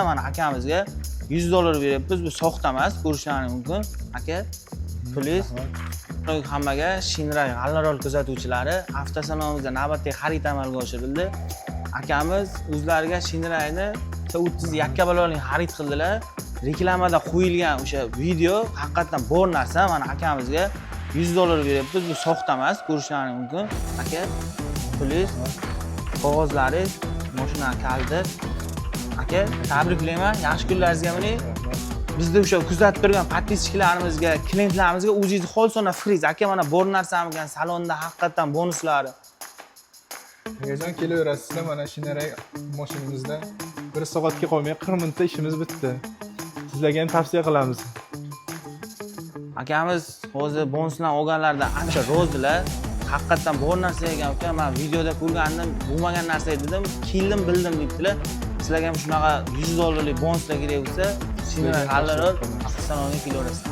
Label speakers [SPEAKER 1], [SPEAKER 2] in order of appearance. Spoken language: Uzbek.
[SPEAKER 1] Mana akamizga $100 beryapmiz. Bu soxta emas, ko'rishlaringiz mumkin. Aka, pulingiz. Hammaga Shinray g'allarol kuzatuvchilari avtosalonimizda navbatdagi xarid amalga oshirildi. Akamiz o'zlariga Shinrayni 30 yakkabalorlik xarid qildilar. Reklamada qo'yilgan o'sha video haqiqatan bor narsa. Mana akamizga $100 beryapmiz. Bu soxta emas, ko'rishlaringiz mumkin. Aka, pulingiz, qog'ozlaringiz, mashina kaliti. Aka, tabriklayman. Yaxshi kunlaringizga bo'ling. Bizda o'sha kuzatib turgan podpischikalarimizga, klientlarimizga o'zingizni xolisona fikringiz. Aka, mana bor narsamikan salonda haqiqatan bonuslari.
[SPEAKER 2] Qachon kelaverasizlar, mana Shinray mashinamizda 1 soatga qolmay 40 minutda ishimiz bitdi. Sizlarga ham tavsiya qilamiz.
[SPEAKER 1] Akamiz hozir bonusdan olganlardan ancha rozilar. Haqiqatan bor narsa ekan uka. Men videoda ko'rgandim, bo'lmagan narsa dedim, keldim bildim debdilar. Sizlarga ham shunaqa $100 bonuslar kerak bo'lsa, Shinray g'allarol avtosaloniga kelaverasiz.